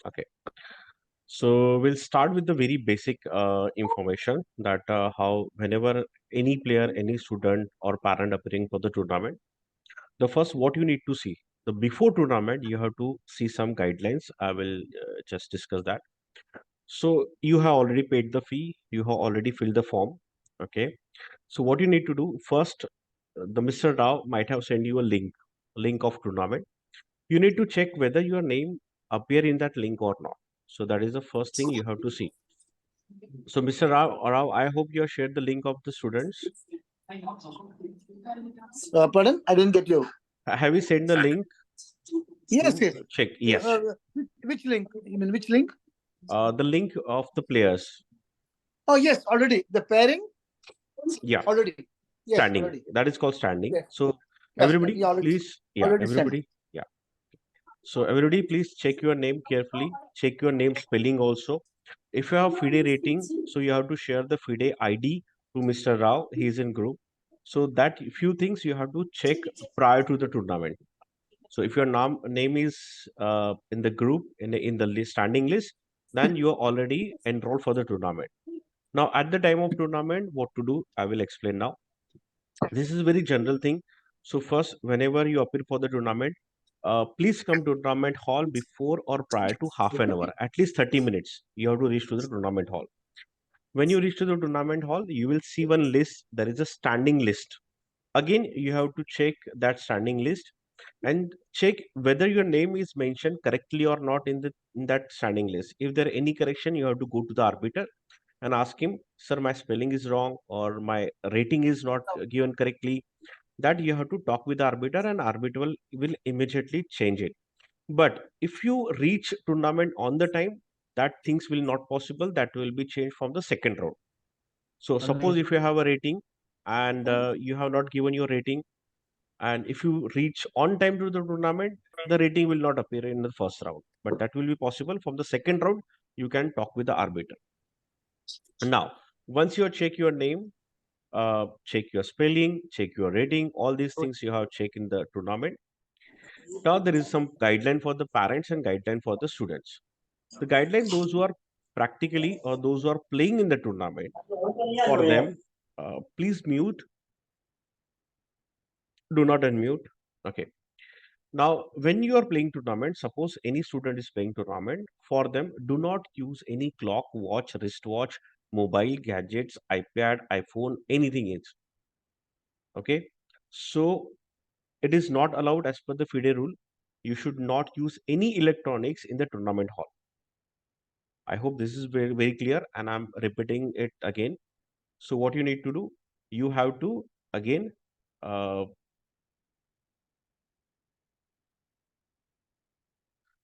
Okay. So we'll start with the very basic information that how whenever any player, any student or parent appearing for the tournament, the first what you need to see the before tournament you have to see some guidelines. I will just discuss that. So you have already paid the fee, you have already filled the form. Okay. So what you need to do first, the Mr. Rao might have sent you a link of tournament. You need to check whether your name appear in that link or not. So that is the first thing you have to see. So Mr. Rao, I hope you have shared the link of the students. Pardon? I didn't get you. Have you sent the link Yes, to yes. check? Yes. Which link? You mean which link? The link of the players. Oh, yes, already. The pairing? Yeah, Already. Yes, standing. already. That is called standing. Yes. So Yes, everybody, you already please, yeah, already sent. everybody, yeah. So everybody, please check your name carefully. Check your name spelling also. If you have FIDE rating, so you have to share the FIDE ID to Mr. Rao. He is in group. So that few things you have to check prior to the tournament. So if your name is in the group in the list, standing list, then you are already enrolled for the tournament. Now at the time of tournament, what to do? I will explain now. This is very general thing. So first, whenever you appear for the tournament, please come to tournament hall before or prior to half an hour, at least 30 minutes. You have to reach to the tournament hall. When you reach to the tournament hall, you will see one list. There is a standing list. Again, you have to check that standing list and check whether your name is mentioned correctly or not in that standing list. If there any correction, you have to go to the arbiter and ask him, sir, my spelling is wrong or my rating is not given correctly. That you have to talk with the arbiter and arbiter will immediately change it. But if you reach tournament on the time, that things will not possible. That will be changed from the second round. So suppose if you have a rating and you have not given your rating, and if you reach on time to the tournament, the rating will not appear in the first round. But that will be possible from the second round. You can talk with the arbiter. Now, once you check your name, check your spelling, check your rating, all these things you have check in the tournament. Now there is some guideline for the parents and guideline for the students. The guideline, those who are practically or those who are playing in the tournament, for them, please mute, do not unmute. Okay. Now, when you are playing tournament, suppose any student is playing tournament, for them, do not use any clock, watch, wristwatch, mobile gadgets, iPad, iPhone, anything is. Okay. So it is not allowed as per the FIDE rule. You should not use any electronics in the tournament hall. I hope this is very, very clear and I'm repeating it again. So what you need to do, you have to again, uh,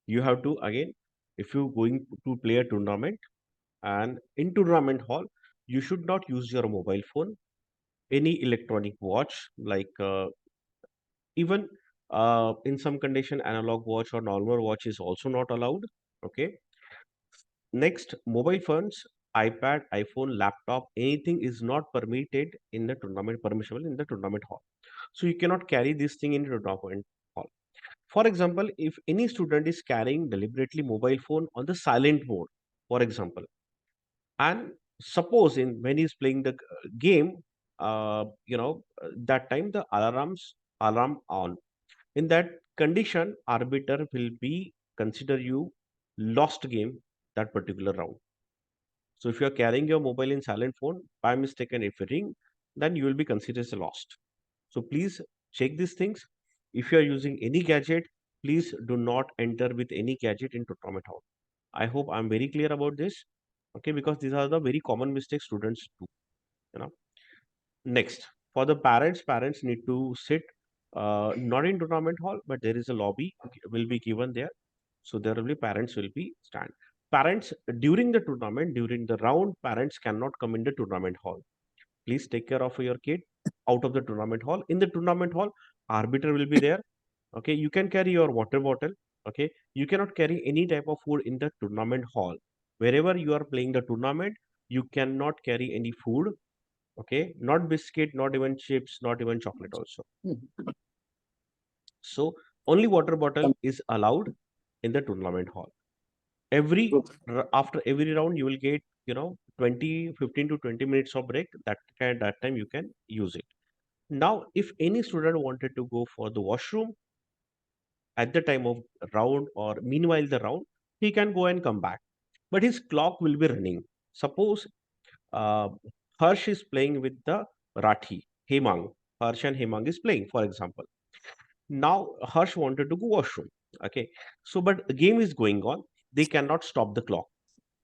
you have to again, if you going to play a tournament and in tournament hall, you should not use your mobile phone, any electronic watch, like even in some condition, analog watch or normal watch is also not allowed. Okay. Next, mobile phones, iPad, iPhone, laptop, anything is not permitted in the tournament, permissible in the tournament hall. So you cannot carry this thing in the tournament hall. For example, if any student is carrying deliberately mobile phone on the silent mode, for example, and suppose in when he's playing the game, that time the alarm on. In that condition, arbiter will be consider you lost game that particular round. So if you are carrying your mobile in silent phone by mistake and if it ring, then you will be considered as lost. So please check these things. If you are using any gadget, please do not enter with any gadget into tournament hall. I hope I'm very clear about this. Okay, because these are the very common mistakes students do. You know. Next, for the parents need to sit not in tournament hall, but there is a lobby will be given there. So there will be parents will be stand. Parents during the tournament, during the round, parents cannot come in the tournament hall. Please take care of your kid out of the tournament hall. In the tournament hall, arbiter will be there. Okay, you can carry your water bottle. Okay, you cannot carry any type of food in the tournament hall. Wherever you are playing the tournament, you cannot carry any food. Okay, not biscuit, not even chips, not even chocolate also. So only water bottle is allowed in the tournament hall. After every round you will get 20 15 to 20 minutes of break. That time you can use it. Now if any student wanted to go for the washroom at the time of round or meanwhile the round, he can go and come back, but his clock will be running. Suppose uh, Harsh is playing with the Rathi, Hemang. Harsh and Hemang is playing, for example. Now Harsh wanted to go washroom. Okay, so but the game is going on, they cannot stop the clock.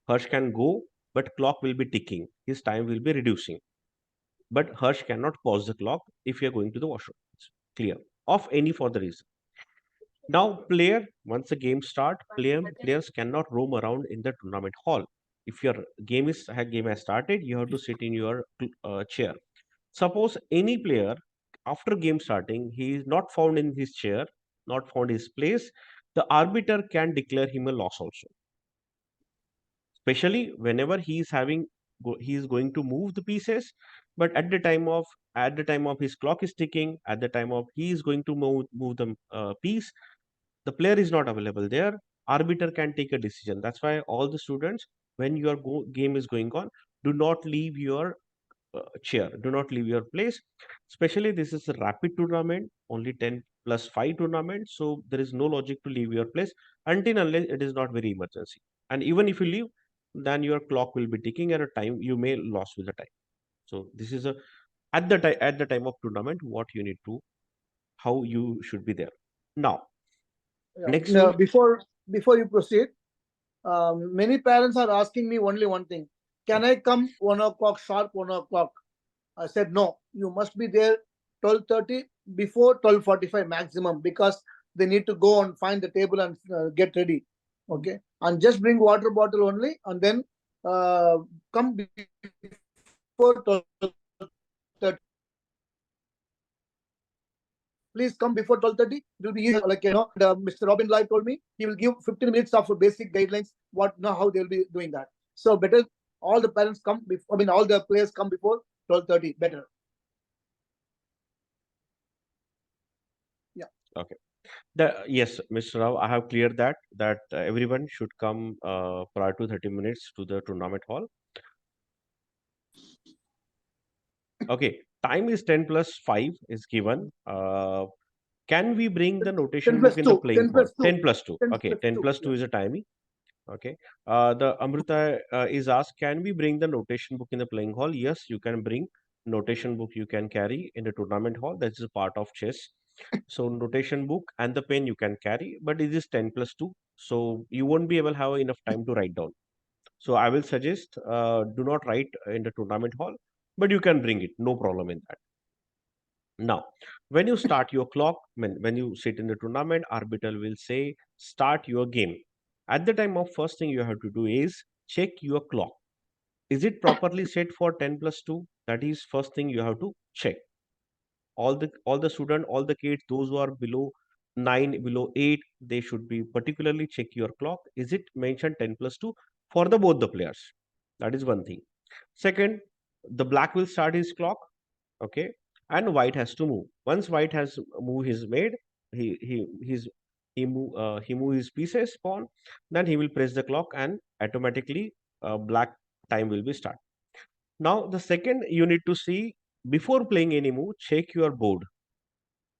Harsh can go, but clock will be ticking, his time will be reducing, but Harsh cannot pause the clock if you are going to the washroom. It's clear, of any for the reason. Now, once the game players cannot roam around in the tournament hall. If your game has started, you have to sit in your chair. Suppose any player, after game starting, he is not found in his chair, not found his place, the arbiter can declare him a loss also. Especially whenever he is going to move the pieces, but at the time of his clock is ticking, at the time of he is going to move the piece, the player is not available there, arbiter can take a decision. That's why all the students, when your game is going on, do not leave your chair, do not leave your place. Especially this is a rapid tournament, only 10 plus 5 tournament, so there is no logic to leave your place until unless it is not very emergency. And even if you leave, then your clock will be ticking and a time you may lose with the time. So this is a at the time of tournament what you need to, how you should be there. Now Yeah. next Now, rule. before you proceed, many parents are asking me only one thing: can I come 1 o'clock sharp? 1 o'clock. I said no. You must be there 12:30, before 12:45 maximum, because they need to go and find the table and get ready. Okay, and just bring water bottle only, and then come before 12:30. Please come before 12:30. It will be easier. Like Mr. Robin Live told me, he will give 15 minutes of basic guidelines. How they will be doing that. So better all the parents come. All the players come before 12:30. Better. Yeah. Okay. Yes, Mr. Rao, I have cleared that everyone should come prior to 30 minutes to the tournament hall. Okay, time is 10 plus 5 is given. Can we bring the 10 notation book plus in the 2. playing 10 hall? plus 2. 10 plus 2. 10 Okay, plus 10 2. plus 2 Yeah. is a timing. Okay. The Amrita is asked, can we bring the notation book in the playing hall? Yes, you can bring notation book, you can carry in the tournament hall. That is a part of chess. So notation book and the pen you can carry, but it is 10 plus 2. So you won't be able to have enough time to write down. So I will suggest do not write in the tournament hall, but you can bring it. No problem in that. Now, when you start your clock, when you sit in the tournament, arbiter will say, start your game. At the time of first thing you have to do is check your clock. Is it properly set for 10 plus 2? That is first thing you have to check. All the student, all the kids, those who are below 9, below 8, they should be particularly check your clock. Is it mentioned 10 plus 2 for the both the players? That is one thing. Second, the black will start his clock. Okay, and white has to move. Once white has move his made, he move his pieces pawn, then he will press the clock and automatically black time will be start. Now the second you need to see, before playing any move, check your board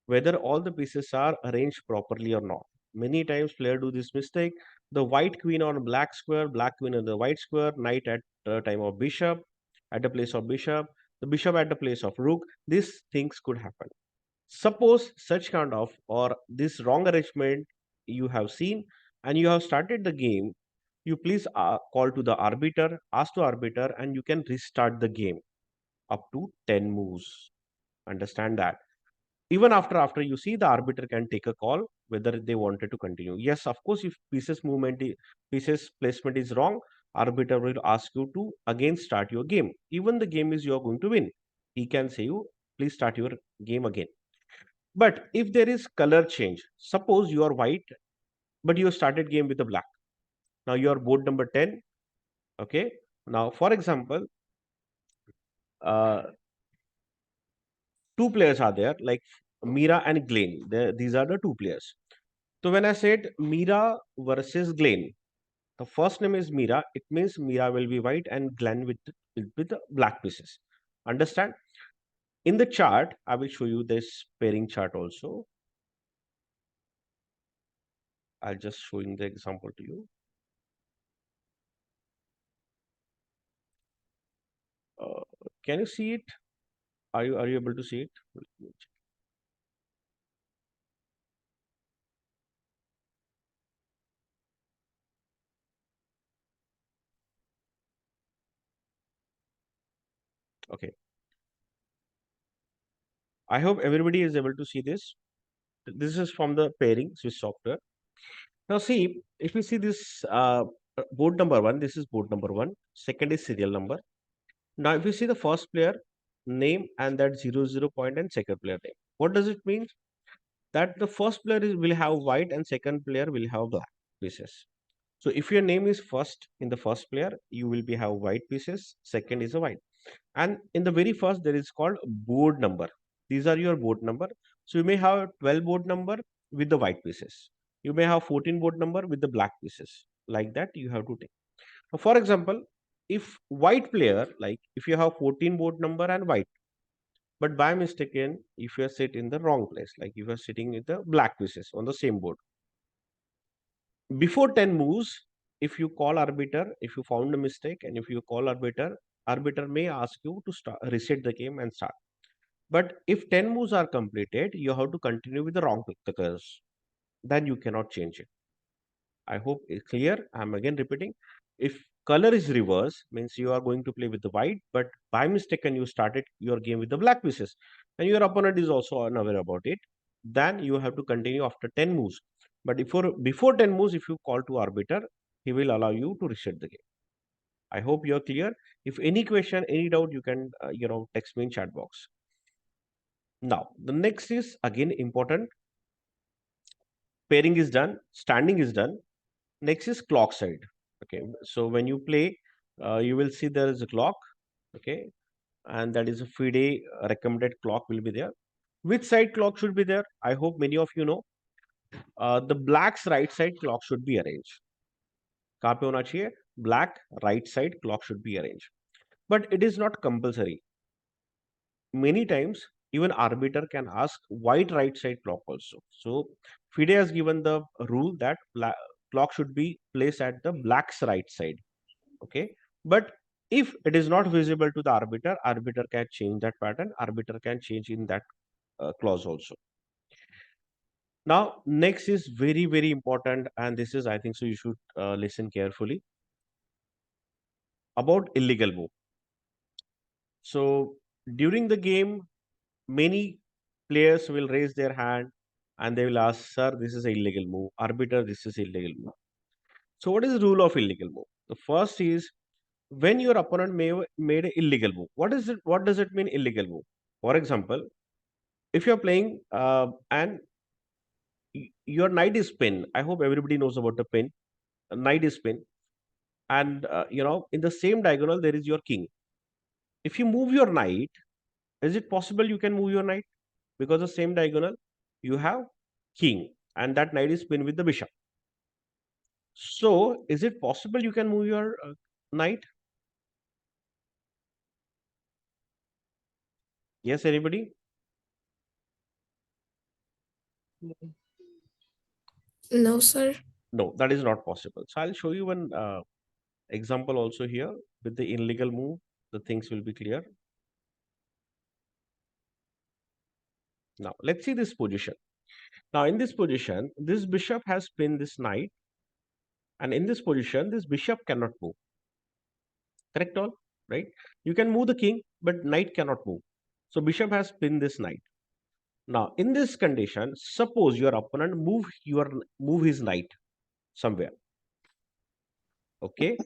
whether all the pieces are arranged properly or not. Many times player do this mistake: the white queen on black square, black queen on the white square, knight at the time of bishop, at the place of bishop, the bishop at the place of rook. These things could happen. Suppose such kind of or this wrong arrangement you have seen and you have started the game, you please call to the arbiter, ask to arbiter, and you can restart the game up to 10 moves. Understand that. Even after you see, the arbiter can take a call whether they wanted to continue. Yes, of course, if pieces placement is wrong, arbiter will ask you to again start your game. Even the game is you are going to win, he can say you, please start your game again. But if there is color change, suppose you are white, but you started game with the black. Now you are board number 10. Okay. Now, for example, uh, two players are there, like Mira and Glenn. These are the two players. So when I said Mira versus Glenn, The first name is Mira. It means Mira will be white and Glenn with the black pieces. Understand? In the chart, I will show you this pairing chart also. I'll just showing the example to you. Uh, can you see it? Are you able to see it? Okay. I hope everybody is able to see this. This is from the pairing Swiss software. Now see, if you see this board number one, this is board number one. Second is serial number. Now, if you see the first player name and that 00 point and second player name, what does it mean? That the first player will have white and second player will have black pieces. So if your name is first in the first player, you will be have white pieces. Second is a white, and in the very first there is called board number. These are your board number. So you may have 12 board number with the white pieces. You may have 14 board number with the black pieces. Like that, you have to take. For example, if white player, like if you have 14 board number and white, but by mistaken, if you are sit in the wrong place, like if you are sitting with the black pieces on the same board, before 10 moves, if you call arbiter, if you found a mistake, and if you call arbiter, arbiter may ask you to start, reset the game and start. But if 10 moves are completed, you have to continue with the wrong colors. Then you cannot change it. I hope it's clear. I'm again repeating. If color is reverse, means you are going to play with the white, but by mistake and you started your game with the black pieces, and your opponent is also unaware about it, then you have to continue after 10 moves. But before 10 moves, if you call to arbiter, he will allow you to reset the game. I hope you're clear. If any question, any doubt, you can text me in chat box. Now the next is again important. Pairing is done, standing is done. Next is clock side. Okay, so when you play, you will see there is a clock. Okay, and that is a FIDE recommended clock will be there. Which side clock should be there? I hope many of you know. The black's right side clock should be arranged. कहाँ पे होना चाहिए? Black right side clock should be arranged. But it is not compulsory. Many times, even arbiter can ask white right side clock also. So FIDE has given the rule that clock should be placed at the black's right side. Okay, but if it is not visible to the arbiter, arbiter can change that pattern. Arbiter can change in that clause also. Now next is very important, and this is, I think so, you should listen carefully about illegal move. So during the game, many players will raise their hand and they will ask, sir, this is an illegal move. Arbiter, this is illegal move. So what is the rule of illegal move? The first is, when your opponent made an illegal move, what does it mean, illegal move? For example, if you're playing and your knight is pin, I hope everybody knows about the pin. Knight is pin, and in the same diagonal there is your king. If you move your knight, is it possible you can move your knight? Because the same diagonal you have king, and that knight is pinned with the bishop. So is it possible you can move your knight? Yes, anybody? No, sir. No, that is not possible. So I'll show you one example also here. With the illegal move, the things will be clear. Now let's see this position. Now in this position, this bishop has pinned this knight, and in this position, this bishop cannot move. Correct all? Right? You can move the king, but knight cannot move. So bishop has pinned this knight. Now in this condition, suppose your opponent move his knight somewhere. Okay,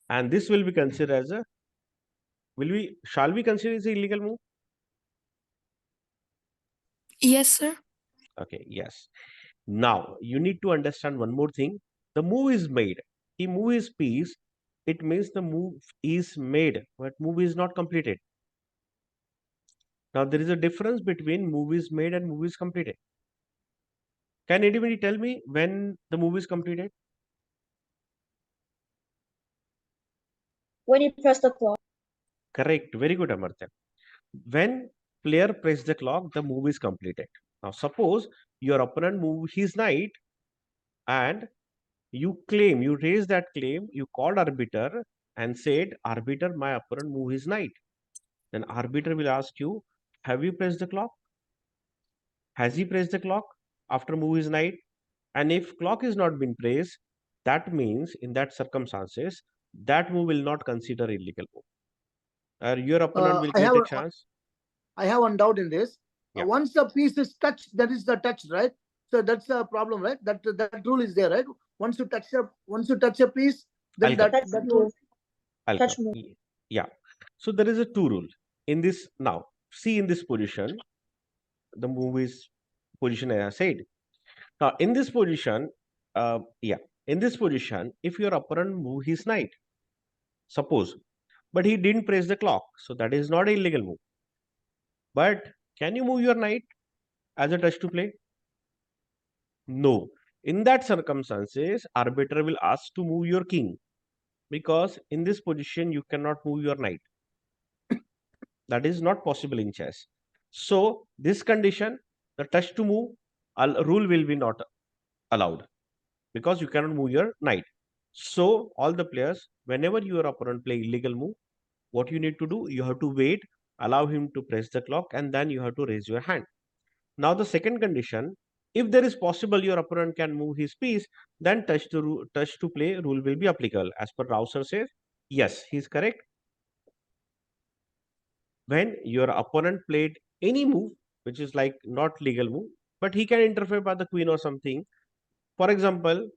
and this will be considered as a shall we consider as an illegal move? Yes, sir. Okay, yes. Now you need to understand one more thing. The move is made. He move his piece. It means the move is made, but move is not completed. Now there is a difference between move is made and move is completed. Can anybody tell me when the move is completed? When you press the clock. Correct. Very good, Amartya. When player press the clock, the move is completed. Now, suppose your opponent move his knight and you raise that claim, you called arbiter and said, arbiter, my opponent move his knight. Then arbiter will ask you, have you pressed the clock? Has he pressed the clock after move his knight? And if clock is not been pressed, that means in that circumstances, that move will not consider illegal move. Your opponent will I get have the chance. I have one doubt in this. Yeah. Once the piece is touched, that is the touch, right? So that's a problem, right? That rule is there, right? Once you touch a piece, then I'll come. that rule. I'll Touch come. move. Yeah. So there is a two rule in this. Now, see in this position, the move is position as I said. Now, in this position, in this position, if your opponent move his knight, suppose, but he didn't press the clock, so that is not an illegal move. But can you move your knight as a touch to play? No. In that circumstances, arbiter will ask to move your king because in this position you cannot move your knight. That is not possible in chess. So this condition, the touch to move rule will be not allowed because you cannot move your knight. So all the players, whenever your opponent play illegal move, what you need to do, you have to wait, allow him to press the clock, and then you have to raise your hand. Now the second condition, if there is possible your opponent can move his piece, then touch to play rule will be applicable. As per Rao sir says, yes, he is correct. When your opponent played any move, which is like not legal move, but he can interfere by the queen or something. For example,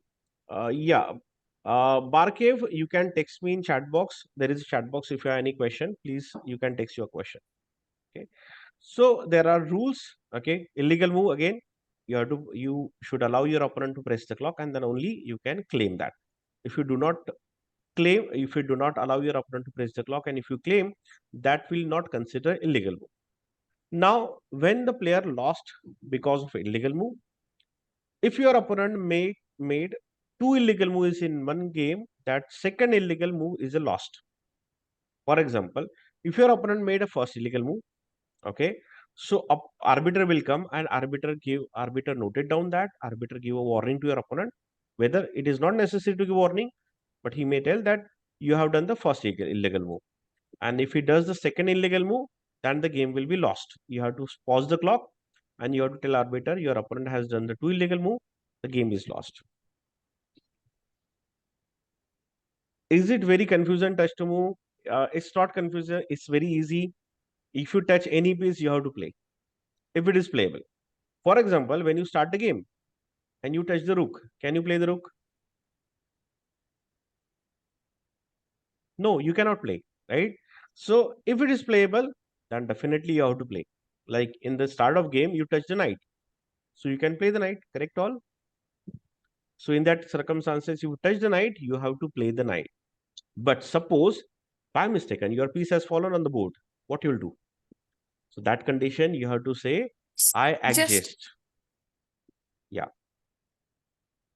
Barkev, you can text me in chat box. There is a chat box. If you have any question, please you can text your question. Okay. So there are rules. Okay. Illegal move again. You should allow your opponent to press the clock, and then only you can claim that. If you do not claim, if you do not allow your opponent to press the clock, and if you claim, that will not consider illegal move. Now, when the player lost because of illegal move, if your opponent made two illegal moves in one game, that second illegal move is a lost. For example, if your opponent made a first illegal move, okay, so arbiter will come and arbiter noted down that arbiter give a warning to your opponent, whether it is not necessary to give warning, but he may tell that you have done the first illegal move, and if he does the second illegal move, then the game will be lost. You have to pause the clock and you have to tell arbiter your opponent has done the two illegal move, the game is lost. Is it very confusing touch to move? It's not confusing, it's very easy. If you touch any piece, you have to play if it is playable. For example, when you start the game and you touch the rook, can you play the rook? No, you cannot play, right? So if it is playable, then definitely you have to play. Like in the start of game, you touch the knight, so you can play the knight, correct all? So in that circumstances, you touch the knight, you have to play the knight. But suppose by mistake and your piece has fallen on the board, what you'll do? So that condition you have to say, I adjust. Yeah.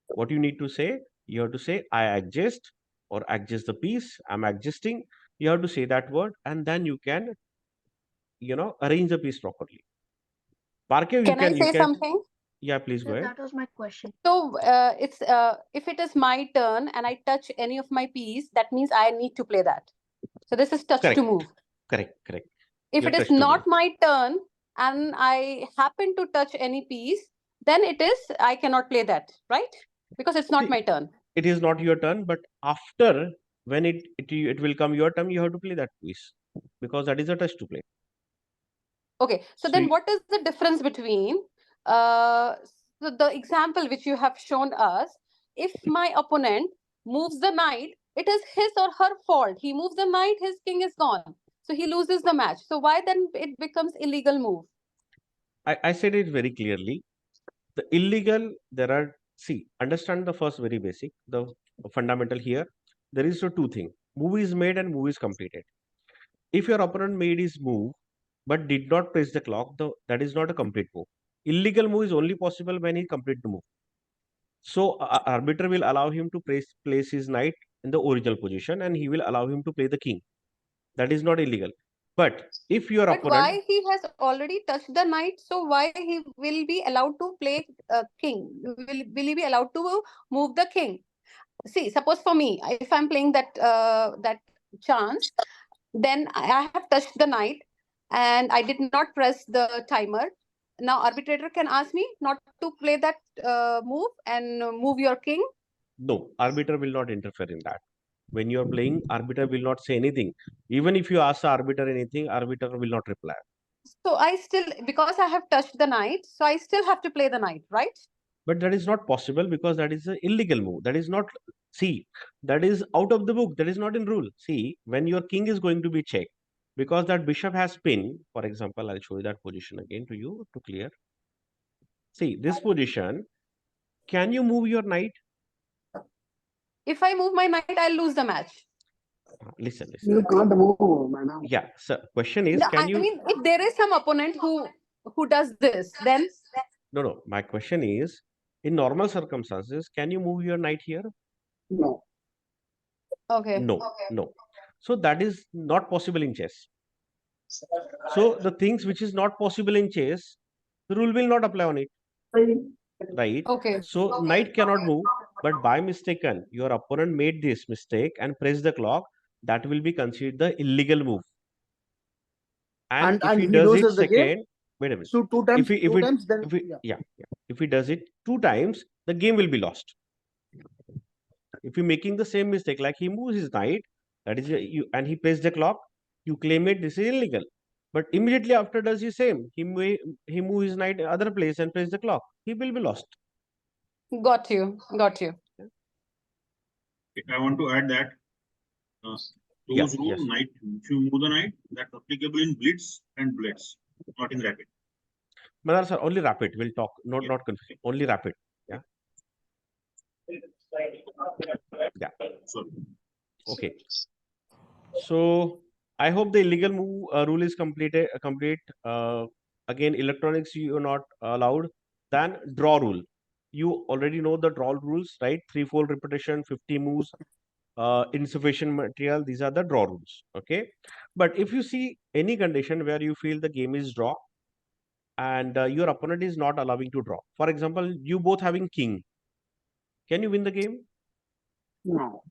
What you need to say, you have to say, I adjust or adjust the piece. I'm adjusting. You have to say that word and then you can, arrange the piece properly. Parkev, Can I say something? Yeah, please go ahead. That was my question. So it's if it is my turn and I touch any of my piece, that means I need to play that. So this is touch Correct. to move. Correct. If Your it is touch to not move. my turn and I happen to touch any piece, then it is I cannot play that, right? Because it's not See, my turn. It is not your turn, but after when it will come your turn, you have to play that piece because that is a touch to play. Okay, so So then what is the difference between uh, so the example which you have shown us? If my opponent moves the knight, it is his or her fault. He moves the knight, his king is gone. So he loses the match. So why then it becomes illegal move? I said it very clearly. The illegal, understand the first very basic, the fundamental here. There is a two thing. Move is made and move is completed. If your opponent made his move but did not press the clock, that is not a complete move. Illegal move is only possible when he complete the move. So arbiter will allow him to place his knight in the original position and he will allow him to play the king. That is not illegal. But if your But opponent, why he has already touched the knight? So why he will be allowed to play king? Will he be allowed to move the king? See, suppose for me, if I'm playing that chance, then I have touched the knight and I did not press the timer. Now arbitrator can ask me not to play that move and move your king. no, arbiter will not interfere in that. When you are playing, arbiter will not say anything. Even if you ask the arbiter anything, arbiter will not reply. So I still, because I have touched the knight, so I still have to play the knight, right? But that is not possible because that is an illegal move. That is not, see, that is out of the book. That is not in rule. See, when your king is going to be checked, because that bishop has pin, for example, I'll show you that position again to you to clear. See, this position, can you move your knight? If I move my knight, I'll lose the match. Listen. You can't move, madam. Yeah, so question is, No, can I you? mean, if there is some opponent who does this, then No. My question is, in normal circumstances, can you move your knight here? No. okay. No. So that is not possible in chess. So the things which is not possible in chess, the rule will not apply on it, right? Okay. So knight cannot move, but by mistaken, your opponent made this mistake and pressed the clock. That will be considered the illegal move. And if and he he does it loses the game. second, wait a minute. So two times, then If he does it 2 times, the game will be lost. If you're making the same mistake, like he moves his knight, that is and he pressed the clock, you claim it, this is illegal. But immediately after does the same, he move his knight other place and press the clock, he will be lost. Got you. I want to add that those rule yes. knight, if you move the knight, that's applicable in blitz and blitz, not in rapid. Madar sir, only rapid. We'll talk. Not confusing. Only rapid. Yeah. Sorry. Okay. So I hope the illegal move rule is complete. Again, electronics you are not allowed. Then draw rule. You already know the draw rules, right? Threefold repetition, 50 moves, insufficient material. These are the draw rules. Okay. But if you see any condition where you feel the game is draw and your opponent is not allowing to draw. For example, you both having king. Can you win the game? No.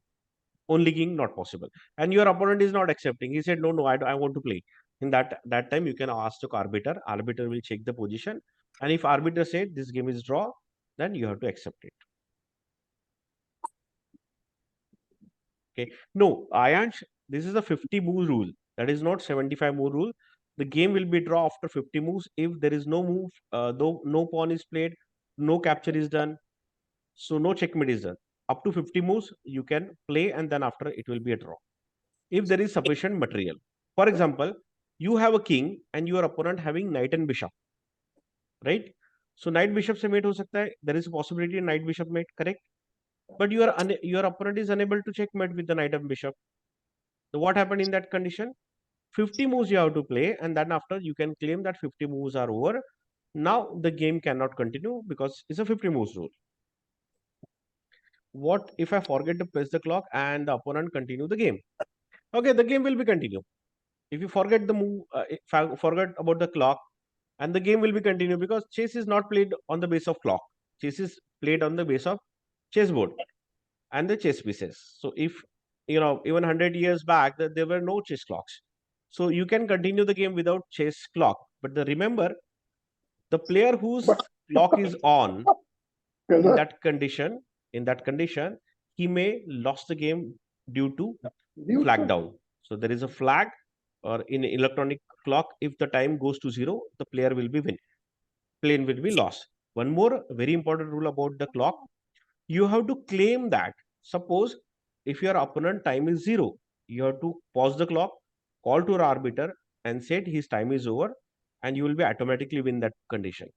Only king, not possible. And your opponent is not accepting. He said, no, I want to play. In that time, you can ask the arbiter. Arbiter will check the position. And if arbiter said this game is draw, then you have to accept it. Okay. No, Ayansh, this is a 50 move rule. That is not 75 move rule. The game will be draw after 50 moves. If there is no move, though no pawn is played, no capture is done, so no checkmate is done. Up to 50 moves, you can play and then after it will be a draw. If there is sufficient material. For example, you have a king and your opponent having knight and bishop, right? So knight bishop se mate ho sakta hai. There is a possibility knight bishop mate, correct? But your opponent is unable to checkmate with the knight and bishop. So what happened in that condition? 50 moves you have to play, and then after you can claim that 50 moves are over. Now the game cannot continue because it's a 50 moves rule. What if I forget to press the clock and the opponent continue the game? Okay, the game will be continued. If you forget the move, if I forget about the clock, and the game will be continued because chess is not played on the base of clock. Chess is played on the base of chessboard and the chess pieces. So if even 100 years back, there were no chess clocks. So you can continue the game without chess clock. But remember, the player whose clock is on in that condition, he may lost the game due to flag down. So there is a flag, or in electronic clock, if the time goes to 0, the player will be win. Plane will be lost. One more very important rule about the clock, you have to claim that. Suppose if your opponent time is 0, you have to pause the clock, call to your arbiter and said his time is over, and you will be automatically win that condition.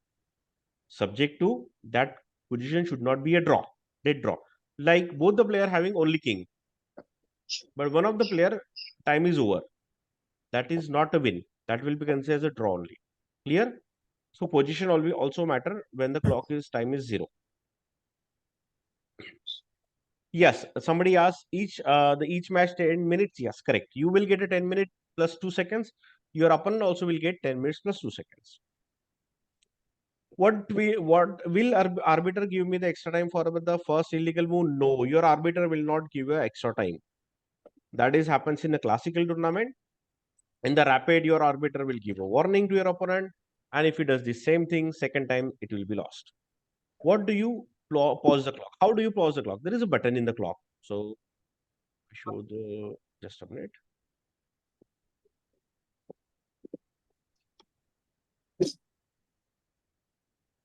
Subject to that position should not be a draw, dead draw. Like both the player having only king, but one of the player time is over. That is not a win. That will be considered as a draw only. Clear? So position also matter when the clock is time is 0. Yes, somebody asked each match 10 minutes. Yes, correct. You will get a 10-minute plus 2 seconds. Your opponent also will get 10 minutes plus 2 seconds. What will arbiter give me the extra time for the first illegal move? No, your arbiter will not give you extra time. That is happens in a classical tournament. In the rapid, your arbiter will give a warning to your opponent, and if he does the same thing second time, it will be lost. What do you pause the clock? How do you pause the clock? There is a button in the clock. So show the just a minute.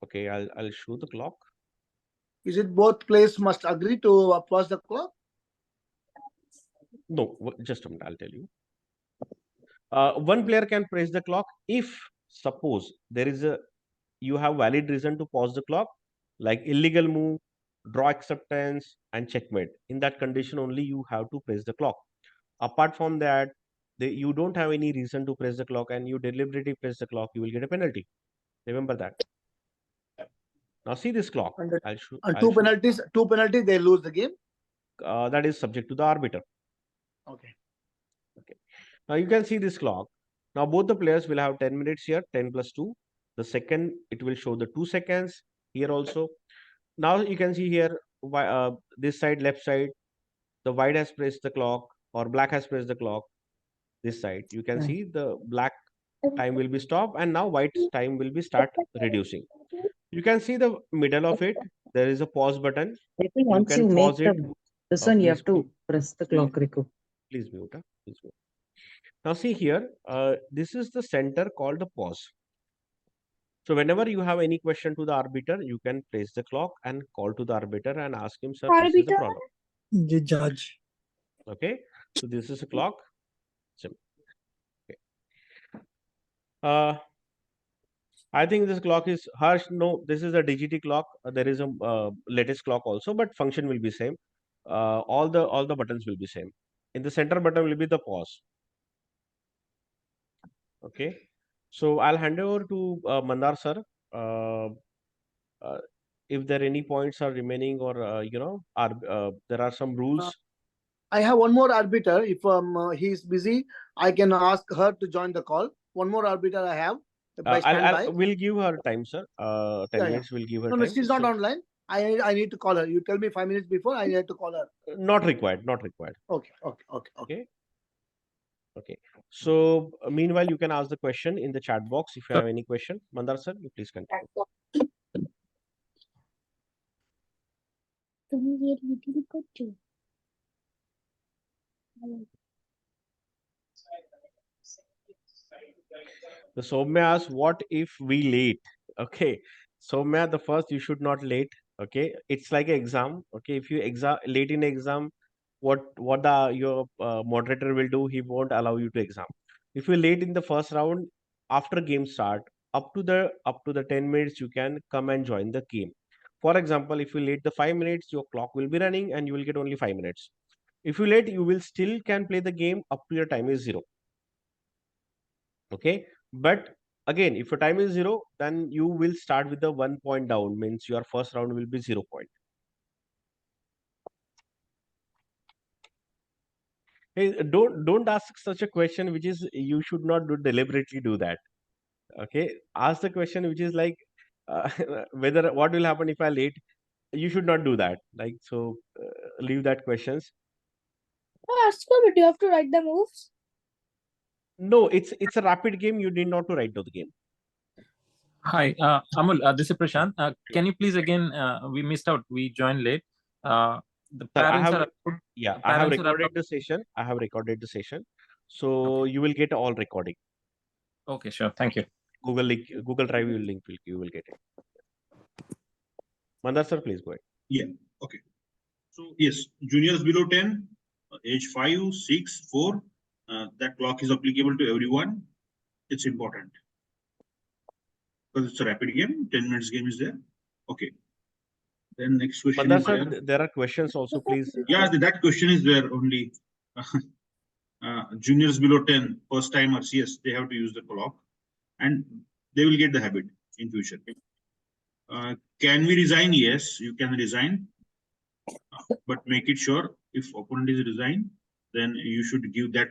Okay, I'll show the clock. Is it both players must agree to pause the clock? No, just a minute. I'll tell you. One player can press the clock if suppose there is a you have valid reason to pause the clock, like illegal move, draw acceptance, and checkmate. In that condition only you have to press the clock. Apart from that, you don't have any reason to press the clock and you deliberately press the clock, you will get a penalty. Remember that. Now see this clock. And, I'll show. two penalties, they lose the game. That is subject to the arbiter. Okay. Okay. Now you can see this clock. Now both the players will have 10 minutes here, 10 plus 2. The second, it will show the 2 seconds here also. Now you can see here, this side, left side, the white has pressed the clock or black has pressed the clock. This side, you can see the black time will be stopped and now white's time will be start reducing. You can see the middle of it. There is a pause button. I think once can you make pause it. this one, you Please, have to press the clock, Riku. Please mute. Please mute. Now see here, this is the center called the pause. So whenever you have any question to the arbiter, you can place the clock and call to the arbiter and ask him, sir, this is the problem. The judge. Okay, so this is a clock. Okay. I think this clock is harsh. No, this is a DGT clock. There is a latest clock also, but function will be same. All the buttons will be same. In the center button will be the pause. Okay, so I'll hand over to Mandar sir. If there any points are remaining or there are some rules. I have one more arbiter. If he is busy, I can ask her to join the call. One more arbiter I have. We'll give her time, sir. 10 minutes. We'll give her time. No, she's not online. I need to call her. You tell me 5 minutes before. I need to call her. Not required. Not required. Okay. Okay. So meanwhile, you can ask the question in the chat box if you have any question. Mandar sir, you please continue. The Soumya asks, what if we late? Okay. Soumya, the first, you should not late. Okay. It's like an exam. Okay. If you late in exam, what your moderator will do, he won't allow you to exam. If you're late in the first round, after game start, up to the 10 minutes, you can come and join the game. For example, if you late the 5 minutes, your clock will be running and you will get only 5 minutes. If you late, you will still can play the game up to your time is 0. Okay, but again, if your time is 0, then you will start with the 1 point down, means your first round will be 0 point. Hey, don't ask such a question which is you should not deliberately do that. Okay, ask the question which is like whether what will happen if I late. You should not do that. Like so, leave that questions. Ask him, but you have to write the moves. No, it's a rapid game. You need not to write down the game. Hi, Amul. This is Prashant. Can you please again? We missed out. We joined late. The parents I have recorded the session. So okay. You will get all recording. Okay, sure. Thank you. Google Drive link you will get it. Mandar sir, please go ahead. Yeah. Okay. So yes, juniors below 10, age 5, 6, 4. That clock is applicable to everyone. It's important because it's a rapid game. 10 minutes game is there. Okay. Then next question. Mandar sir, there are questions also, please. Yeah, that question is there only. Juniors below 10, first timers, yes, they have to use the clock and they will get the habit in future. Can we resign? Yes, you can resign. But make it sure if opponent is resigned, then you should give that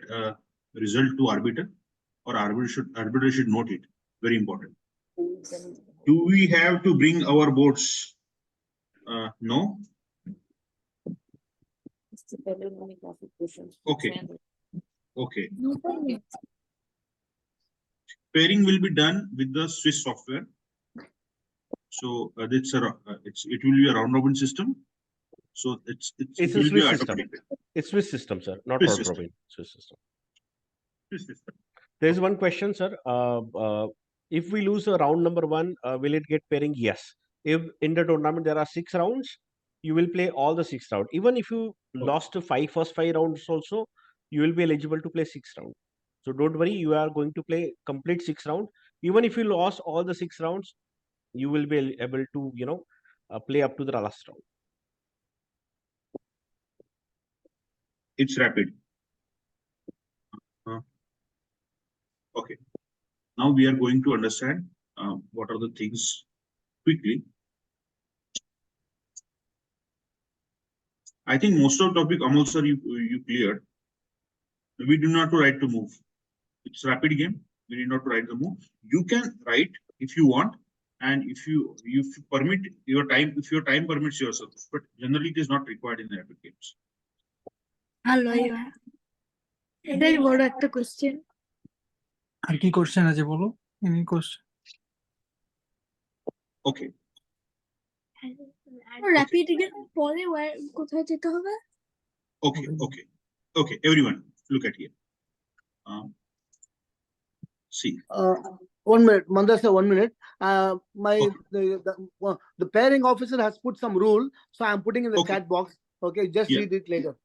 result to arbiter, or arbiter should note it. Very important. Do we have to bring our boards? No. Okay. Okay. Pairing will be done with the Swiss software. So it will be a round robin system. So it It's a will be Swiss system. automated. It's Swiss system, sir, not Swiss round system. robin. Swiss system. Swiss system. There is one question, sir. If we lose a round number 1, will it get pairing? Yes. If in the tournament there are 6 rounds, you will play all the 6 rounds. Even if you lost first 5 rounds also, you will be eligible to play 6 rounds. So don't worry, you are going to play complete 6 rounds. Even if you lost all the 6 rounds, you will be able to, play up to the last round. It's rapid. Okay. Now we are going to understand what are the things quickly. I think most of the topic, Amol sir, you cleared. We do not write to move. It's rapid game. We need not write the move. You can write if you want, and if you permit your time, if your time permits yourself. But generally, it is not required in the rapid games. Hello, এটাই বড় একটা question. আর কি question আছে বলো? Any question? Okay. Rapid game পরে কোথায় যেতে হবে? Okay. Everyone, look at here. See. 1 minute, Mandar sir, 1 minute. Okay. The pairing officer has put some rule, so I'm putting in the chat box. Okay, just read it later.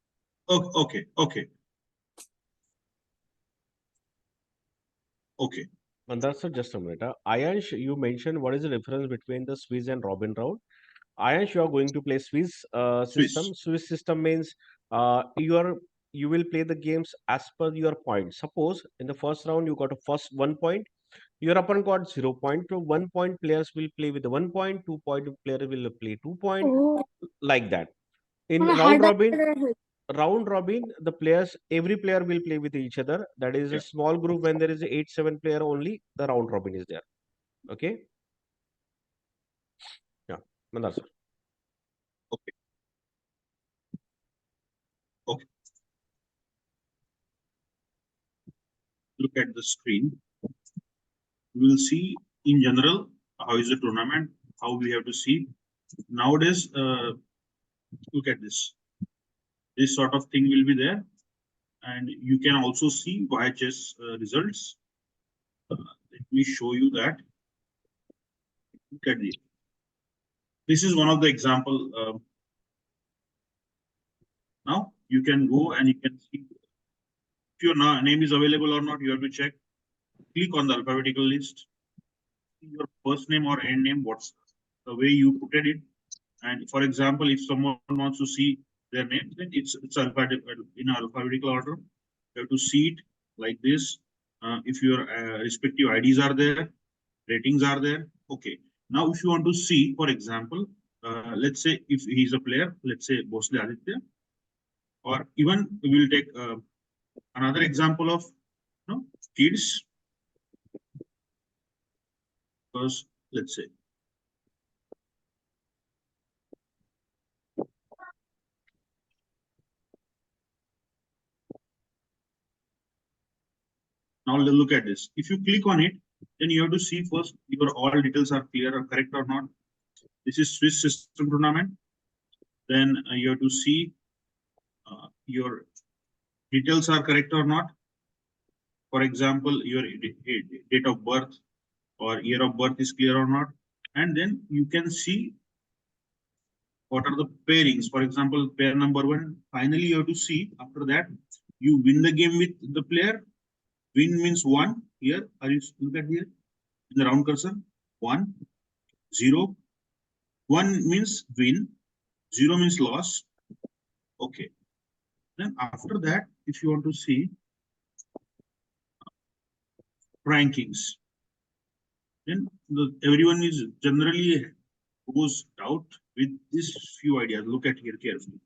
Okay. Mandar sir, just a minute. Ayansh, you mentioned what is the difference between the Swiss and Robin round. Ayansh, you are going to play Swiss system. Swiss system means you will play the games as per your points. Suppose in the first round you got a first 1 point, your opponent got 0 point. So 1 point players will play with the 1 point, 2 point player will play 2 point, like that. In round robin, the players, every player will play with each other. That is a small group. When there is 8-7 player only, the round robin is there. Okay. Yeah, Mandar sir. Okay. Look at the screen. We will see in general how is the tournament, how we have to see. Nowadays, look at this. This sort of thing will be there, and you can also see Fischerchess results. Let me show you that. Look at this. This is one of the example. Now you can go and you can see if your name is available or not. You have to check. Click on the alphabetical list. Your first name or end name, what's the way you put it. And for example, if someone wants to see their name, then it's in alphabetical order. You have to see it like this. If your respective IDs are there, ratings are there. Okay. Now, if you want to see, for example, let's say if he's a player, let's say Bosle Aditya, or even we will take another example of kids. First, let's say. Now look at this. If you click on it, then you have to see first your all details are clear or correct or not. This is Swiss system tournament. Then you have to see your details are correct or not. For example, your date of birth or year of birth is clear or not. And then you can see what are the pairings. For example, pair number 1. Finally, you have to see after that you win the game with the player. Win means 1. Here, are you look at here in the round cursor? 1, 0. 1 means win, 0 means loss. Okay. Then after that, if you want to see rankings, then everyone is generally goes out with these few ideas. Look at here carefully.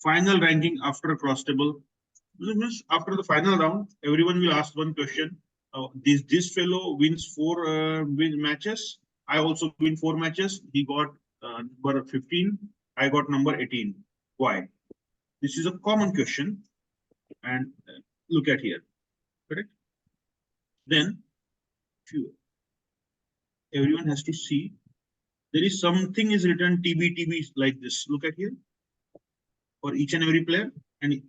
Final ranking after cross table. After the final round, everyone will ask one question. This fellow wins 4 matches. I also win 4 matches. He got number 15. I got number 18. Why? This is a common question. And look at here. Correct? Then everyone has to see there is something is written TB like this. Look at here for each and every player, and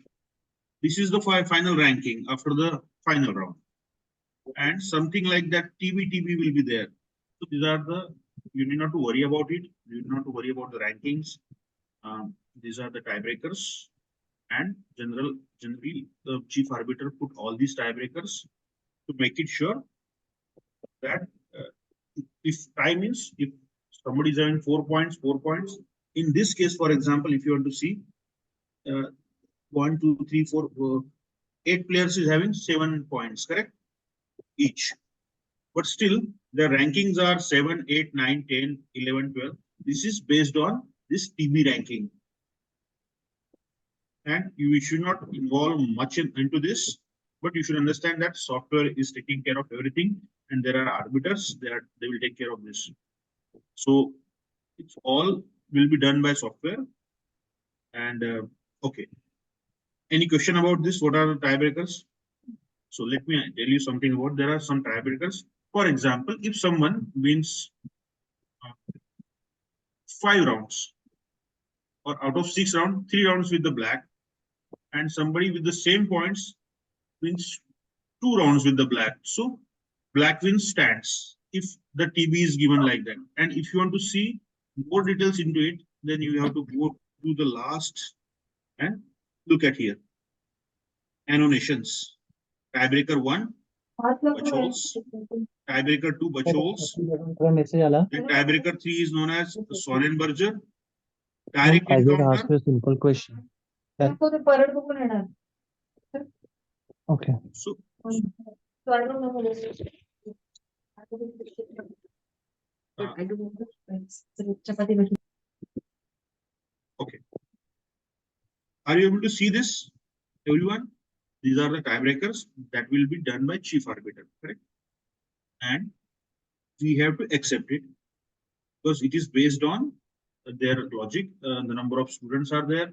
this is the final ranking after the final round, and something like that TB will be there. So these are the, you need not to worry about it. You need not to worry about the rankings. These are the tiebreakers, and generally the chief arbiter put all these tiebreakers to make it sure that if time means if somebody is having 4 points, 4 points. In this case, for example, if you want to see 1, 2, 3, 4, 8 players is having 7 points, correct? Each. But still, the rankings are 7, 8, 9, 10, 11, 12. This is based on this TB ranking. And you should not involve much into this, but you should understand that software is taking care of everything, and there are arbiters, they will take care of this. So it's all will be done by software. And okay. Any question about this? What are the tiebreakers? So let me tell you something about, there are some tiebreakers. For example, if someone wins 5 rounds, or out of 6 rounds, 3 rounds with the black, and somebody with the same points wins 2 rounds with the black. So black wins stands if the TB is given like that. And if you want to see more details into it, then you have to go to the last and look at here. Annotations. Tiebreaker 1, Bachholz. Tiebreaker 2, Bachholz. Then tiebreaker 3 is known as Sonnenberger. Direct I just encounter. asked you a simple question. Okay. So okay. Are you able to see this, everyone? These are the tiebreakers that will be done by chief arbiter, correct? And we have to accept it because it is based on their logic. The number of students are there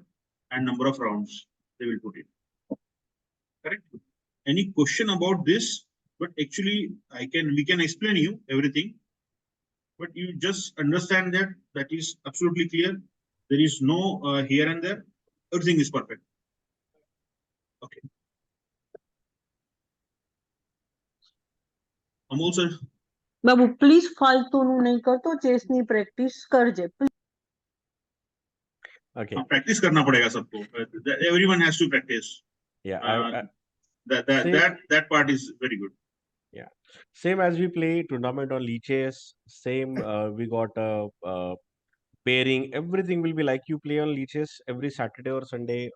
and number of rounds they will put it. Correct? Any question about this? But actually, we can explain you everything. But you just understand that is absolutely clear. There is no here and there. Everything is perfect. Okay. Amol sir. બાબુ please ફાલતુનું નહીં કરતો ચેસની practice કરજે. Okay. Practice करना पड़ेगा सबको. Everyone has to practice. Yeah. That part is very good. Yeah. Same as we play tournament on leeches. Same. We got a pairing. Everything will be like you play on leeches every Saturday or Sunday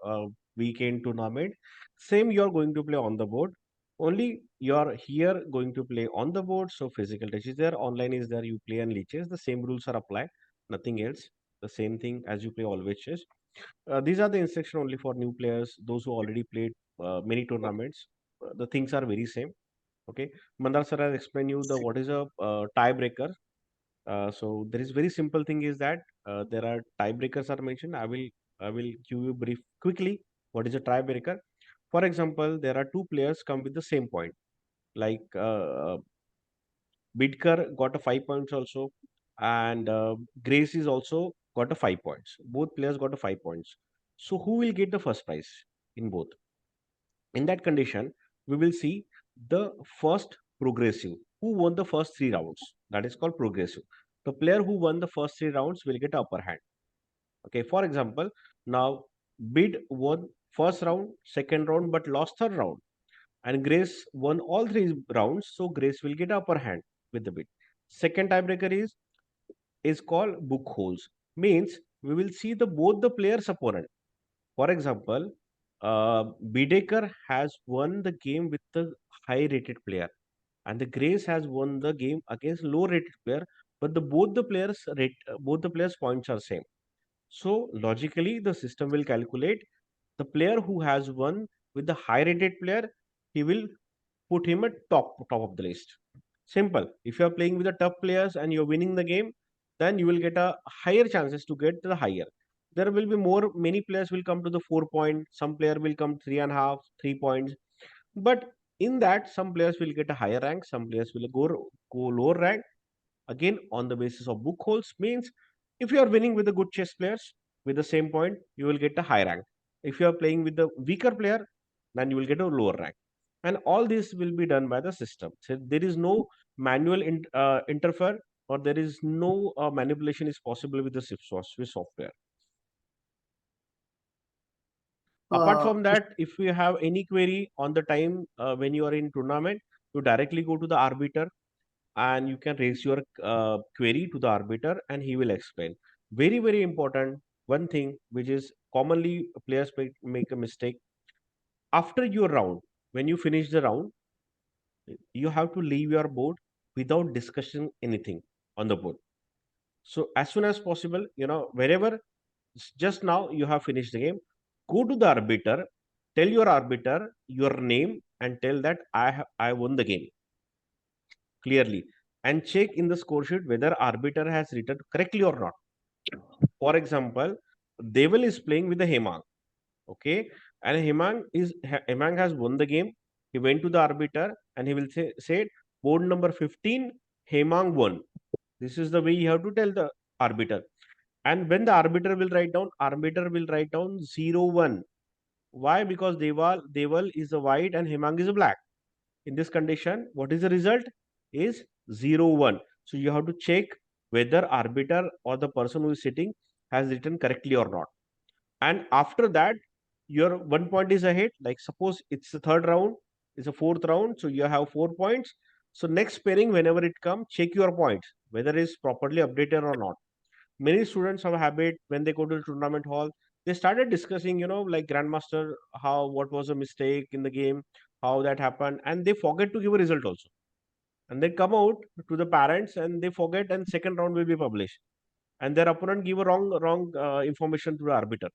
weekend tournament. Same. You're going to play on the board. Only you're here going to play on the board. So physical touch is there. Online is there. You play on leeches. The same rules are applied. Nothing else. The same thing as you play always chess. These are the instruction only for new players. Those who already played many tournaments. The things are very same. Okay, Mandar sir has explained you the what is a tiebreaker. So there is very simple thing is that there are tiebreakers are mentioned. I will give you brief quickly what is a tiebreaker. For example, there are 2 players come with the same point. Like Bidkar got a 5 points also, and Grace is also got a 5 points. Both players got a 5 points. So who will get the first prize in both? In that condition, we will see the first progressive who won the first 3 rounds. That is called progressive. The player who won the first 3 rounds will get upper hand. Okay, for example, now Bid won first round, second round, but lost third round, and Grace won all 3 rounds, so Grace will get upper hand with the Bid. Second tiebreaker is called book holes. Means we will see the both the players' opponent. For example, Bideker has won the game with the high rated player, and the Grace has won the game against low rated player, but both the players points are same. So logically, the system will calculate the player who has won with the high rated player. He will put him at top of the list. Simple. If you are playing with the tough players and you're winning the game, then you will get a higher chances to get the higher. There will be many players will come to the 4 point. Some player will come 3.5, 3 points. But in that, some players will get a higher rank. Some players will go lower rank. Again, on the basis of book holes means if you are winning with the good chess players with the same point, you will get a high rank. If you are playing with the weaker player, then you will get a lower rank. And all this will be done by the system. So there is no manual interfere, or there is no manipulation is possible with the Swiss software. Apart from that, if you have any query on the time when you are in tournament, you directly go to the arbiter and you can raise your query to the arbiter and he will explain. Very, very important one thing which is commonly players make a mistake. After your round, when you finish the round, you have to leave your board without discussing anything on the board. So as soon as possible, wherever just now you have finished the game, go to the arbiter, tell your arbiter your name and tell that I won the game clearly, and check in the score sheet whether arbiter has written correctly or not. For example, Deval is playing with the Hemang, okay, and Hemang has won the game. He went to the arbiter and he will say board number 15, Hemang won. This is the way you have to tell the arbiter. And when the arbiter will write down 0-1. Why? Because Deval is a white and Hemang is a black. In this condition, what is the result? Is 0-1. So you have to check whether arbiter or the person who is sitting has written correctly or not. And after that, your 1 point is ahead. Like suppose it's the third round, it's a fourth round, so you have 4 points. So next pairing, whenever it comes, check your points whether it's properly updated or not. Many students have a habit when they go to the tournament hall, they started discussing, like grandmaster, what was a mistake in the game, how that happened, and they forget to give a result also. And they come out to the parents and they forget, and second round will be published. And their opponent give a wrong information to the arbiter.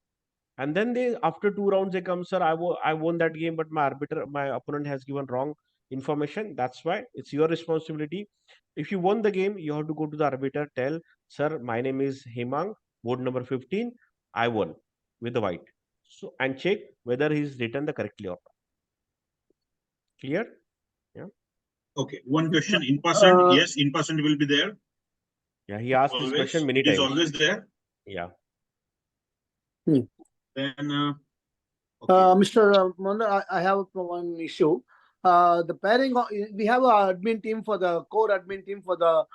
And then they, after 2 rounds, they come, sir, I won that game, but my opponent has given wrong information. That's why it's your responsibility. If you won the game, you have to go to the arbiter, tell, sir, my name is Hemang, board number 15, I won with the white. So, and check whether he's written the correctly or not. Clear? Yeah. Okay. One question. In percent, yes, in percent will be there. Yeah, he asked Always. this question many It is times. always there. Yeah. Then, Mr. Mondar, I have one issue. The pairing, we have an admin team for the core admin team for the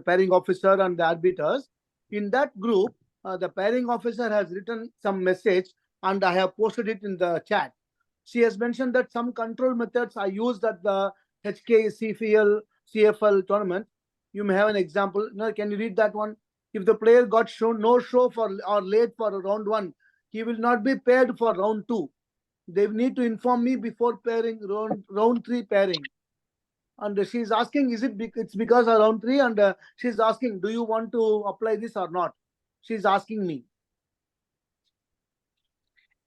pairing officer and the arbiters. In that group, the pairing officer has written some message and I have posted it in the chat. She has mentioned that some control methods are used at the HK, CFL tournament. You may have an example. No, can you read that one? If the player got no show for or late for round 1, he will not be paired for round 2. They need to inform me before pairing round 3 pairing. And she's asking, it's because of round 3, and she's asking, do you want to apply this or not? She's asking me.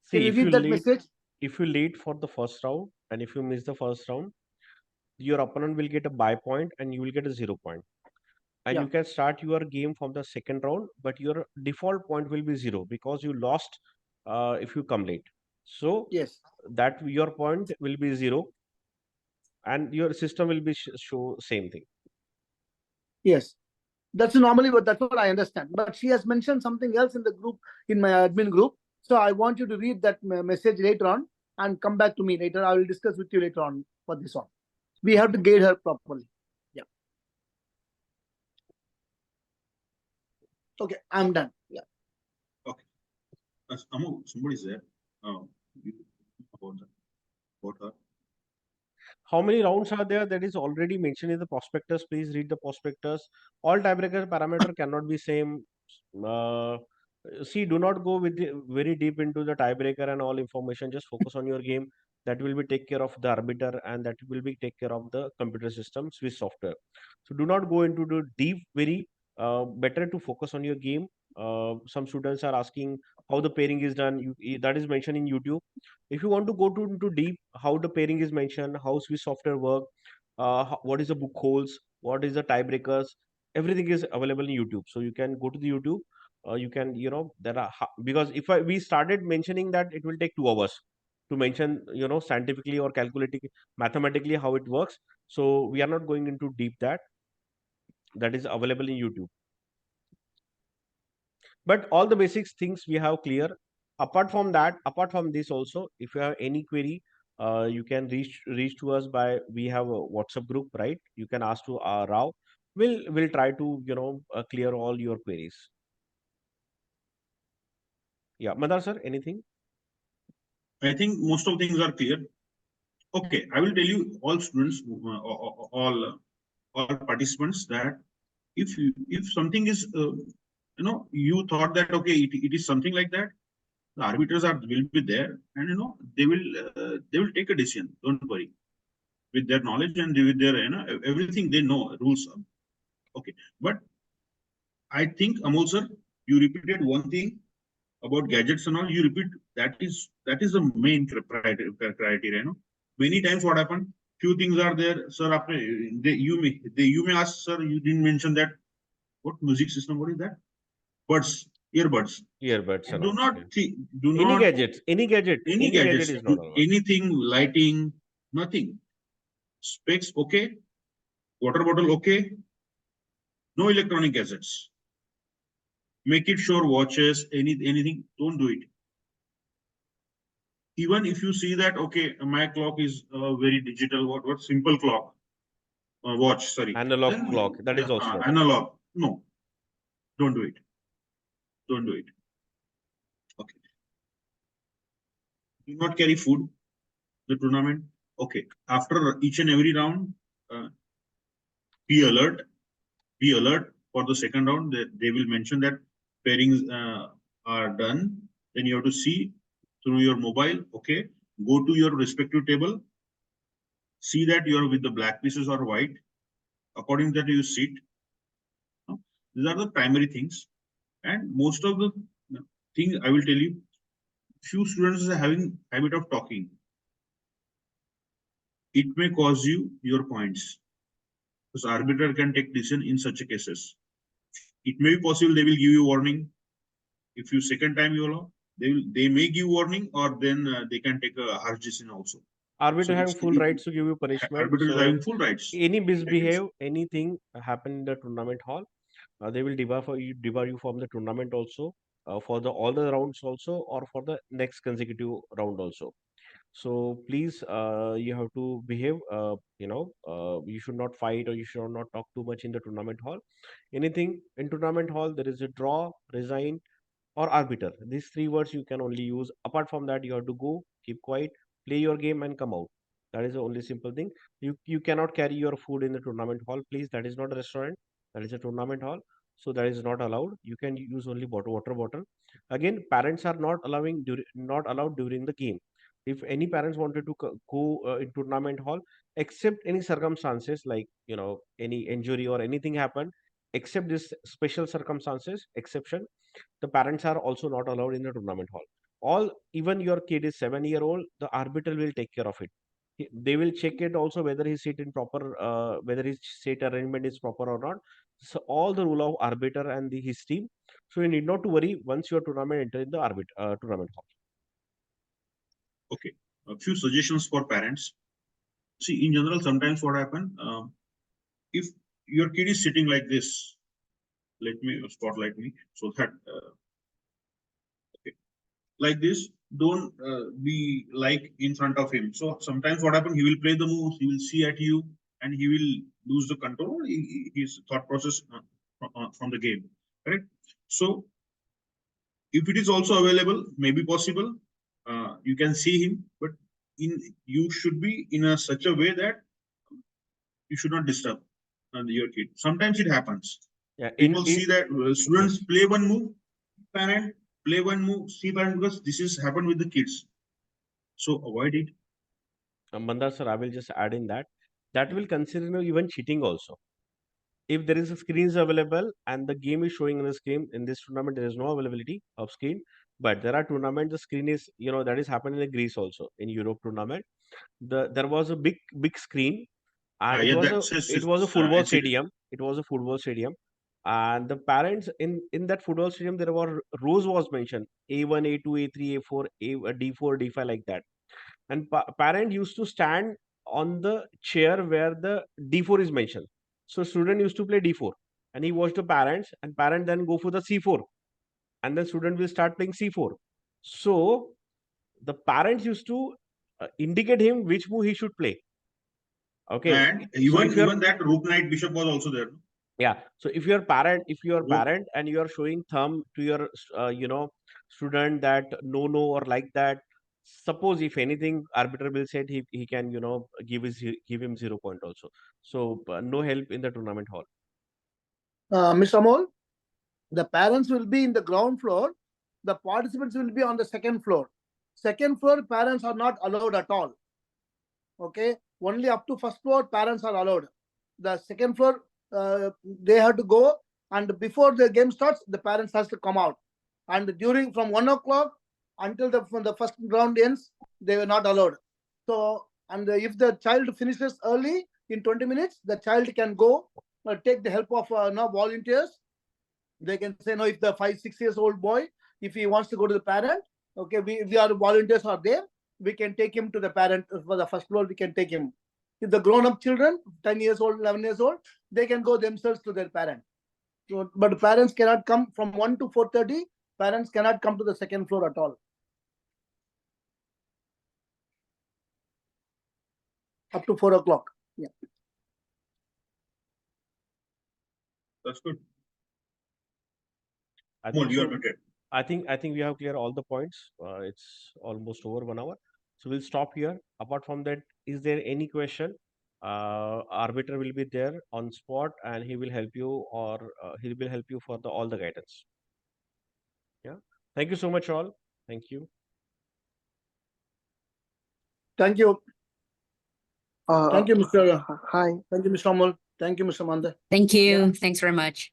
See, can you read that message? If you late for the first round and if you miss the first round, your opponent will get a buy point and you will get a 0 point. And you can start your game from the second round, but your default point will be 0 because you lost if you come late. So yes, that your point will be 0 and your system will be show same thing. Yes, that's normally that's what I understand. But she has mentioned something else in the group, in my admin group. So I want you to read that message later on and come back to me later. I will discuss with you later on for this one. We have to guide her properly. Yeah. Okay, I'm done. Yeah. Okay. Somebody's there. About her. How many rounds are there? That is already mentioned in the prospectus. Please read the prospectus. All tiebreaker parameter cannot be same. See, do not go with very deep into the tiebreaker and all information. Just focus on your game. That will be take care of the arbiter and that will be take care of the computer system, Swiss software. So do not go into the deep very better to focus on your game. Some students are asking how the pairing is done. That is mentioned in YouTube. If you want to go into deep, how the pairing is mentioned, how Swiss software work, what is the book holds, what is the tiebreakers, everything is available in YouTube. So you can go to the YouTube. You can, there are because if we started mentioning that, it will take 2 hours to mention, scientifically or calculating mathematically how it works. So we are not going into deep that is available in YouTube. But all the basics things we have clear. Apart from this also, if you have any query, you can reach to us by, we have a WhatsApp group, right? You can ask to Rao. We'll try to clear all your queries. Yeah, Madar sir, anything? I think most of things are clear. Okay, I will tell you all students, all participants, that if something is you thought that okay, it is something like that, the arbiters will be there, and they will take a decision. Don't worry, with their knowledge and with their everything they know rules. Okay, but I think Amol sir, you repeated one thing about gadgets and all. You repeat that is the main criteria. Many times what happened? Few things are there, sir. After you may ask, sir, you didn't mention that. What music system? What is that? Buds, earbuds. Earbuds and Do all. not Yeah. see. Do Any not gadgets, any gadget is not allowed. anything, lighting, nothing. Specs okay. Water bottle okay. No electronic gadgets. Make it sure watches, anything. Don't do it. Even if you see that okay, my clock is very digital. What simple clock? Watch. Sorry. Analog Then, clock, that is also not allowed. analog. No, don't do it. Don't do it. Okay. Do not carry food. The tournament. Okay. After each and every round, be alert. Be alert for the second round. They will mention that pairings are done. Then you have to see through your mobile. Okay. Go to your respective table. See that you are with the black pieces or white. According to that, you sit. These are the primary things. And most of the things I will tell you, few students are having habit of talking. It may cause you your points. Because arbiter can take decision in such cases. It may be possible they will give you warning. If you second time you allow, they may give warning, or then they can take a harsh decision also. Arbiter So having full rights to give you punishment. arbiter is So having full rights. any misbehave, anything happen in the tournament hall, they will debar you from the tournament also, for the all the rounds also, or for the next consecutive round also. So please, you have to behave. You should not fight, or you should not talk too much in the tournament hall. Anything in tournament hall, there is a draw, resign, or arbiter. These three words you can only use. Apart from that, you have to go, keep quiet, play your game, and come out. That is the only simple thing. You cannot carry your food in the tournament hall, please. That is not a restaurant. That is a tournament hall. So that is not allowed. You can use only water bottle. Again, parents are not allowed during the game. If any parents wanted to go in tournament hall, except any circumstances like any injury or anything happened, except this special circumstances exception, the parents are also not allowed in the tournament hall. All, even your kid is 7 year old, the arbiter will take care of it. They will check it also whether his seat in proper, whether his seat arrangement is proper or not. So all the rule of arbiter and his team. So you need not to worry once your tournament enter in the tournament hall. Okay, a few suggestions for parents. See, in general, sometimes what happen, if your kid is sitting like this, let me spotlight me so that okay, like this, don't be like in front of him. So sometimes what happen, he will play the moves, he will see at you, and he will lose the control, his thought process from the game. Correct. So if it is also available, maybe possible, you can see him, but you should be in such a way that you should not disturb your kid. Sometimes it happens. Yeah, people see that students yes. play one move, parent play one move, see parent, because this is happened with the kids. So avoid it. Mandar sir, I will just add in that will consider even cheating also. if there is a screens available and the game is showing in the screen, in this tournament there is no availability of screen, but there are tournaments the screen is, that is happening in Greece also, in Europe tournament. There was a big screen, and Yeah, it was a football stadium. It was a football stadium, and the parents in that football stadium, there were rows was mentioned: A1, A2, A3, A4, D4, D5, like that. And parent used to stand on the chair where the D4 is mentioned. So student used to play D4, and he watched the parents, and parent then go for the C4, and then student will start playing C4. So the parents used to indicate him which move he should play. Okay. And So if you're even that rook knight bishop was also there. yeah, so if you are parent and you are showing thumb to your student that no or like that, suppose if anything arbiter will say, he can give him 0 point also. So no help in the tournament hall. Mr. Amol, the parents will be in the ground floor. The participants will be on the second floor. Second floor, parents are not allowed at all. Okay, only up to first floor parents are allowed. The second floor, they have to go, and before the game starts, the parents has to come out. And during from 1 o'clock until the first round ends, they were not allowed. So, and if the child finishes early in 20 minutes, the child can go take the help of volunteers. They can say no, if the 5-6 years old boy, if he wants to go to the parent, okay, we are volunteers are there, we can take him to the parent for the first floor, we can take him. If the grown-up children, 10 years old, 11 years old, they can go themselves to their parent. So, but parents cannot come from 1 to 4:30. Parents cannot come to the second floor at all. Up to 4 o'clock. Yeah. That's good. I Amol, think you are so. muted. I think we have cleared all the points. It's almost over 1 hour, so we'll stop here. Apart from that, is there any question? Arbiter will be there on spot, and he will help you, or he will help you for all the guidance. Yeah. Thank you so much, all. Thank you. Thank you. Thank you, Mr. Hi. Thank you, Mr. Amol. Thank you, Mr. Manda. Thank you. Yeah. Thanks very much.